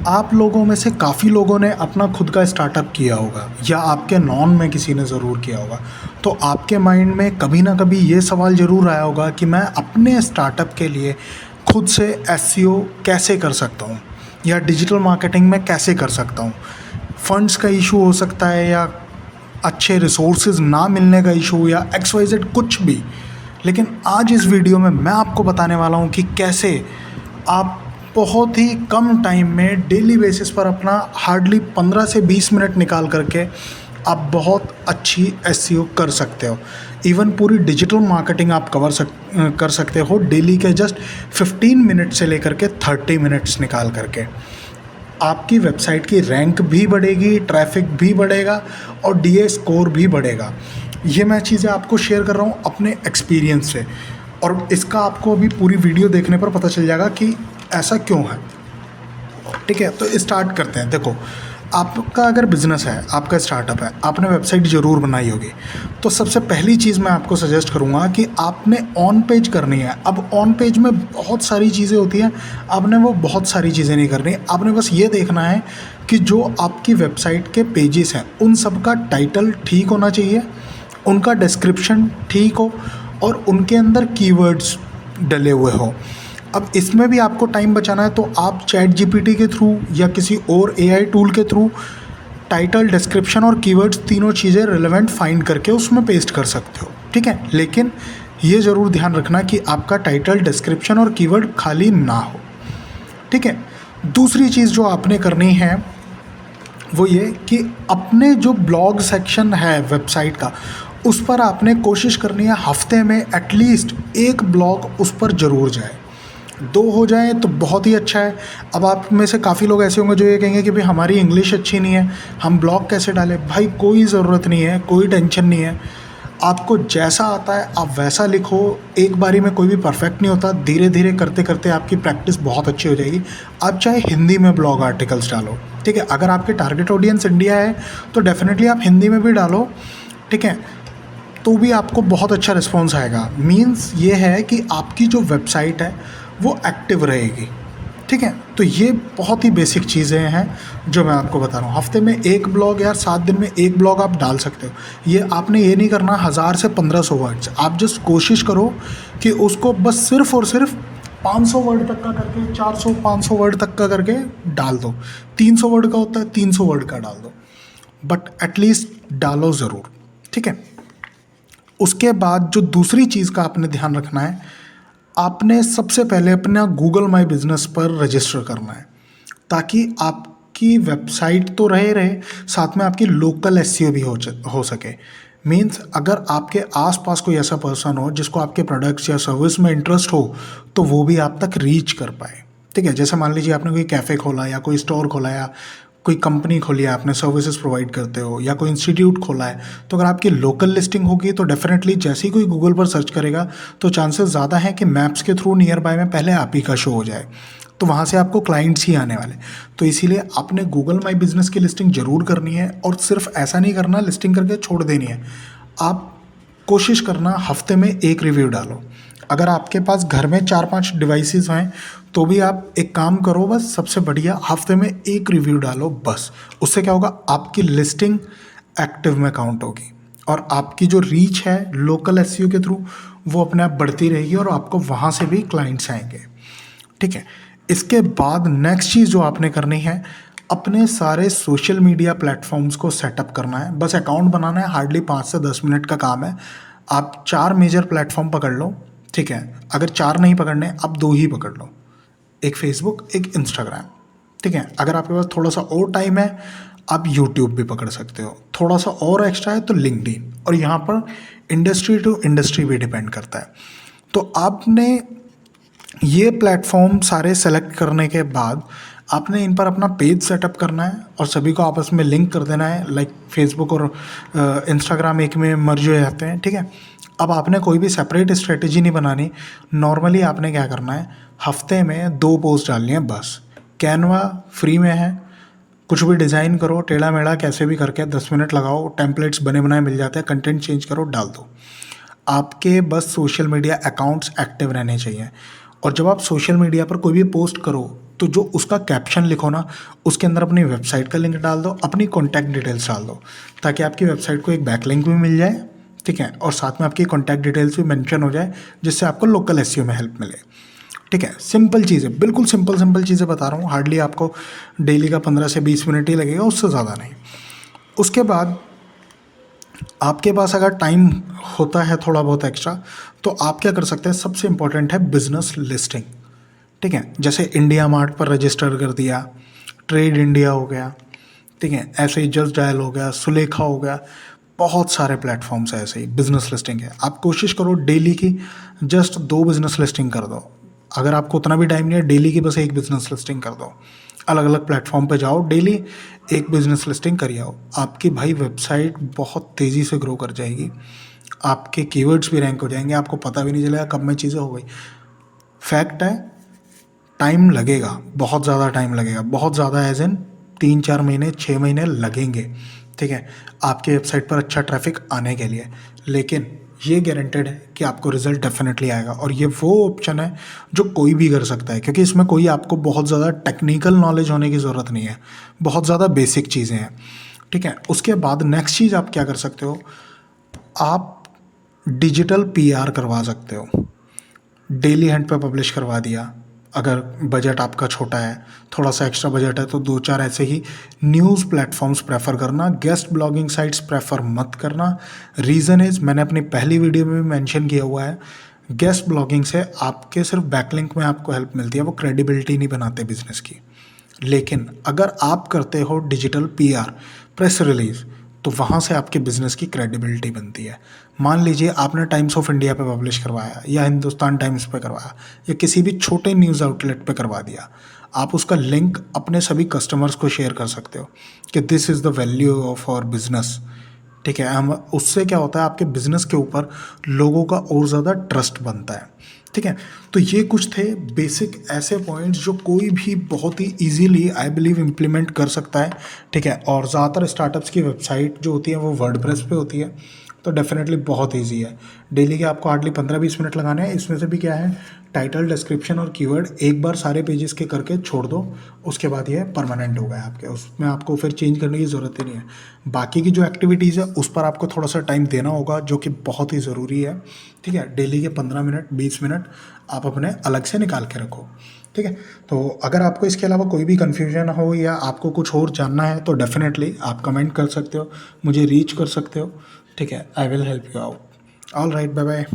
आप लोगों में से काफ़ी लोगों ने अपना खुद का स्टार्टअप किया होगा या आपके नॉन में किसी ने ज़रूर किया होगा। तो आपके माइंड में कभी ना कभी ये सवाल ज़रूर आया होगा कि मैं अपने स्टार्टअप के लिए खुद से एसईओ कैसे कर सकता हूँ या डिजिटल मार्केटिंग में कैसे कर सकता हूँ। फंड्स का इशू हो सकता है या अच्छे रिसोर्सेज ना मिलने का इशू या एक्स वाई जेड कुछ भी। लेकिन आज इस वीडियो में मैं आपको बताने वाला हूँ कि कैसे आप बहुत ही कम टाइम में डेली बेसिस पर अपना हार्डली 15 से 20 मिनट निकाल करके आप बहुत अच्छी एसईओ कर सकते हो। इवन पूरी डिजिटल मार्केटिंग आप कर सकते हो डेली के जस्ट 15 मिनट से लेकर के 30 मिनट्स निकाल करके। आपकी वेबसाइट की रैंक भी बढ़ेगी, ट्रैफिक भी बढ़ेगा और डीए स्कोर भी बढ़ेगा। ये मैं चीज़ें आपको शेयर कर रहा हूँ अपने एक्सपीरियंस से, और इसका आपको अभी पूरी वीडियो देखने पर पता चल जाएगा कि ऐसा क्यों है। ठीक है, तो स्टार्ट करते हैं। देखो, आपका अगर बिज़नेस है, आपका स्टार्टअप है, आपने वेबसाइट ज़रूर बनाई होगी, तो सबसे पहली चीज़ मैं आपको सजेस्ट करूँगा कि आपने ऑन पेज करनी है। अब ऑन पेज में बहुत सारी चीज़ें होती हैं, आपने वो बहुत सारी चीज़ें नहीं करनी। आपने बस ये देखना है कि जो आपकी वेबसाइट के पेजेस हैं उन सब का टाइटल ठीक होना चाहिए, उनका डिस्क्रिप्शन ठीक हो और उनके अंदर कीवर्ड्स डले हुए हो। अब इसमें भी आपको टाइम बचाना है तो आप चैट जीपीटी के थ्रू या किसी और एआई टूल के थ्रू टाइटल, डिस्क्रिप्शन और कीवर्ड्स तीनों चीज़ें रिलेवेंट फाइंड करके उसमें पेस्ट कर सकते हो। ठीक है, लेकिन ये ज़रूर ध्यान रखना कि आपका टाइटल, डिस्क्रिप्शन और कीवर्ड खाली ना हो। ठीक है, दूसरी चीज़ जो आपने करनी है वो ये कि अपने जो ब्लॉग सेक्शन है वेबसाइट का, उस पर आपने कोशिश करनी है हफ्ते में एटलीस्ट एक ब्लॉग उस पर ज़रूर जाए। 2 हो जाए तो बहुत ही अच्छा है। अब आप में से काफ़ी लोग ऐसे होंगे जो ये कहेंगे कि भाई हमारी इंग्लिश अच्छी नहीं है, हम ब्लॉग कैसे डालें। भाई कोई ज़रूरत नहीं है, कोई टेंशन नहीं है। आपको जैसा आता है आप वैसा लिखो। एक बारी में कोई भी परफेक्ट नहीं होता, धीरे धीरे करते करते आपकी प्रैक्टिस बहुत अच्छी हो जाएगी। आप चाहे हिंदी में ब्लॉग आर्टिकल्स डालो, ठीक है। अगर आपके टारगेट ऑडियंस इंडिया है तो डेफिनेटली आप हिंदी में भी डालो, ठीक है, तो भी आपको बहुत अच्छा रिस्पॉन्स आएगा। मीन्स ये है कि आपकी जो वेबसाइट है वो एक्टिव रहेगी। ठीक है, तो ये बहुत ही बेसिक चीज़ें हैं जो मैं आपको बता रहा हूँ। हफ्ते में एक ब्लॉग या 7 दिन में एक ब्लॉग आप डाल सकते हो। ये आपने ये नहीं करना 1000 से 1500 वर्ड्स। आप जस्ट कोशिश करो कि उसको बस सिर्फ और सिर्फ 500 वर्ड तक का करके, 400-500 वर्ड तक का करके डाल दो। 300 वर्ड का होता है, 300 वर्ड का डाल दो, बट एटलीस्ट डालो ज़रूर। ठीक है, उसके बाद जो दूसरी चीज़ का आपने ध्यान रखना है, आपने सबसे पहले अपना गूगल माई बिजनेस पर रजिस्टर करना है, ताकि आपकी वेबसाइट तो रहे साथ में आपकी लोकल एसईओ भी हो सके। मीन्स अगर आपके आसपास कोई ऐसा पर्सन हो जिसको आपके प्रोडक्ट्स या सर्विस में इंटरेस्ट हो तो वो भी आप तक रीच कर पाए। ठीक है, जैसे मान लीजिए आपने कोई कैफ़े खोला या कोई स्टोर खोला या कोई कंपनी खोली है, आपने सर्विसेज प्रोवाइड करते हो या कोई इंस्टीट्यूट खोला है, तो अगर आपकी लोकल लिस्टिंग होगी तो डेफिनेटली जैसे ही कोई गूगल पर सर्च करेगा तो चांसेस ज़्यादा हैं कि मैप्स के थ्रू नियर बाय में पहले आप ही का शो हो जाए, तो वहाँ से आपको क्लाइंट्स ही आने वाले। तो इसीलिए आपने गूगल माई बिजनेस की लिस्टिंग ज़रूर करनी है, और सिर्फ ऐसा नहीं करना लिस्टिंग करके छोड़ देनी है। आप कोशिश करना हफ्ते में एक रिव्यू डालो। अगर आपके पास घर में 4-5 डिवाइसेस हैं तो भी आप एक काम करो, बस सबसे बढ़िया हफ्ते में एक रिव्यू डालो बस। उससे क्या होगा, आपकी लिस्टिंग एक्टिव में काउंट होगी और आपकी जो रीच है लोकल एसईओ के थ्रू वो अपने आप बढ़ती रहेगी और आपको वहाँ से भी क्लाइंट्स आएंगे। ठीक है, इसके बाद नेक्स्ट चीज़ जो आपने करनी है, अपने सारे सोशल मीडिया प्लेटफॉर्म्स को सेटअप करना है। बस अकाउंट बनाना है, हार्डली 5 से 10 मिनट का काम है। आप 4 मेजर प्लेटफॉर्म पकड़ लो, ठीक है। अगर 4 नहीं पकड़ने, आप 2 ही पकड़ लो, एक फेसबुक, एक इंस्टाग्राम। ठीक है, अगर आपके पास थोड़ा सा और टाइम है आप यूट्यूब भी पकड़ सकते हो, थोड़ा सा और एक्स्ट्रा है तो लिंक्डइन, और यहाँ पर इंडस्ट्री टू इंडस्ट्री भी डिपेंड करता है। तो आपने ये प्लेटफॉर्म सारे सेलेक्ट करने के बाद आपने इन पर अपना पेज सेटअप करना है और सभी को आपस में लिंक कर देना है। लाइक फेसबुक और इंस्टाग्राम एक में मर्ज हो जाते हैं। ठीक है, अब आपने कोई भी सेपरेट स्ट्रेटेजी नहीं बनानी। नॉर्मली आपने क्या करना है, हफ्ते में 2 पोस्ट डालनी है बस। कैनवा फ्री में है, कुछ भी डिज़ाइन करो टेढ़ा मेढ़ा कैसे भी करके, 10 मिनट लगाओ, टेम्पलेट्स बने बनाए मिल जाते हैं, कंटेंट चेंज करो, डाल दो। आपके बस सोशल मीडिया अकाउंट्स एक्टिव रहने चाहिए। और जब आप सोशल मीडिया पर कोई भी पोस्ट करो तो जो उसका कैप्शन लिखो ना, उसके अंदर अपनी वेबसाइट का लिंक डाल दो, अपनी कॉन्टैक्ट डिटेल्स डाल दो, ताकि आपकी वेबसाइट को एक बैकलिंक भी मिल जाए, ठीक है, और साथ में आपकी कॉन्टैक्ट डिटेल्स भी मेंशन हो जाए, जिससे आपको लोकल एसईओ में हेल्प मिले, ठीक है। सिंपल चीज़ें, बिल्कुल सिंपल चीज़ें बता रहा हूँ, हार्डली आपको डेली का 15 से 20 मिनट ही लगेगा, उससे ज़्यादा नहीं। उसके बाद आपके पास अगर टाइम होता है थोड़ा बहुत एक्स्ट्रा, तो आप क्या कर सकते हैं, सबसे इंपॉर्टेंट है बिजनेस लिस्टिंग, ठीक है। जैसे इंडिया मार्ट पर रजिस्टर कर दिया, ट्रेड इंडिया हो गया, ठीक है, ऐसे ही जस्ट डायल हो गया, सुलेखा हो गया, बहुत सारे प्लेटफॉर्म्स है ऐसे ही बिजनेस लिस्टिंग है। आप कोशिश करो डेली की जस्ट 2 बिजनेस लिस्टिंग कर दो। अगर आपको उतना भी टाइम नहीं है, डेली की बस 1 बिजनेस लिस्टिंग कर दो। अलग अलग प्लेटफॉर्म पे जाओ, डेली 1 बिजनेस लिस्टिंग करिए आओ। आपकी भाई वेबसाइट बहुत तेज़ी से ग्रो कर जाएगी, आपके कीवर्ड्स भी रैंक हो जाएंगे, आपको पता भी नहीं चलेगा कब में चीज़ें हो गई। फैक्ट है, टाइम लगेगा, बहुत ज़्यादा टाइम लगेगा, बहुत ज़्यादा एज इन 3-4 महीने 6 महीने लगेंगे, ठीक है, आपके वेबसाइट पर अच्छा ट्रैफिक आने के लिए। लेकिन ये गारंटेड है कि आपको रिजल्ट डेफिनेटली आएगा, और ये वो ऑप्शन है जो कोई भी कर सकता है, क्योंकि इसमें कोई आपको बहुत ज़्यादा टेक्निकल नॉलेज होने की ज़रूरत नहीं है, बहुत ज़्यादा बेसिक चीज़ें हैं, ठीक है। उसके बाद नेक्स्ट चीज़ आप क्या कर सकते हो, आप डिजिटल पीआर करवा सकते हो। डेली हैंड पे पब्लिश करवा दिया, अगर बजट आपका छोटा है, थोड़ा सा एक्स्ट्रा बजट है, तो 2-4 ऐसे ही न्यूज़ प्लेटफॉर्म्स प्रेफर करना, गेस्ट ब्लॉगिंग साइट्स प्रेफर मत करना। रीज़न इज़, मैंने अपनी पहली वीडियो में भी मेंशन किया हुआ है, गेस्ट ब्लॉगिंग से आपके सिर्फ बैकलिंक में आपको हेल्प मिलती है, वो क्रेडिबिलिटी नहीं बनाते बिजनेस की। लेकिन अगर आप करते हो डिजिटल पीआर, प्रेस रिलीज, तो वहाँ से आपके बिजनेस की क्रेडिबिलिटी बनती है। मान लीजिए आपने टाइम्स ऑफ इंडिया पे पब्लिश करवाया, या हिंदुस्तान टाइम्स पे करवाया, या किसी भी छोटे न्यूज़ आउटलेट पे करवा दिया, आप उसका लिंक अपने सभी कस्टमर्स को शेयर कर सकते हो कि this is the value of our business, ठीक है। हम उससे क्या होता है, आपके बिजनेस के ऊपर लोगों का और ज़्यादा ट्रस्ट बनता है, ठीक है। तो ये कुछ थे बेसिक ऐसे पॉइंट्स जो कोई भी बहुत ही इजीली आई बिलीव इम्प्लीमेंट कर सकता है, ठीक है। और ज़्यादातर स्टार्टअप्स की वेबसाइट जो होती है वो वर्डप्रेस पे होती है, तो डेफिनेटली बहुत इजी है। डेली के आपको हार्डली 15-20 मिनट लगाने हैं। इसमें से भी क्या है, टाइटल, डिस्क्रिप्शन और कीवर्ड एक बार सारे पेजेस के करके छोड़ दो, उसके बाद ये परमानेंट हो गया आपके, उसमें आपको फिर चेंज करने की ज़रूरत ही नहीं है। बाकी की जो एक्टिविटीज़ है उस पर आपको थोड़ा सा टाइम देना होगा, जो कि बहुत ही ज़रूरी है, ठीक है। डेली के 15 मिनट 20 मिनट आप अपने अलग से निकाल के रखो, ठीक है। तो अगर आपको इसके अलावा कोई भी कन्फ्यूजन हो या आपको कुछ और जानना है, तो डेफिनेटली आप कमेंट कर सकते हो, मुझे रीच कर सकते हो, ठीक है। I will help you out. All right, bye bye.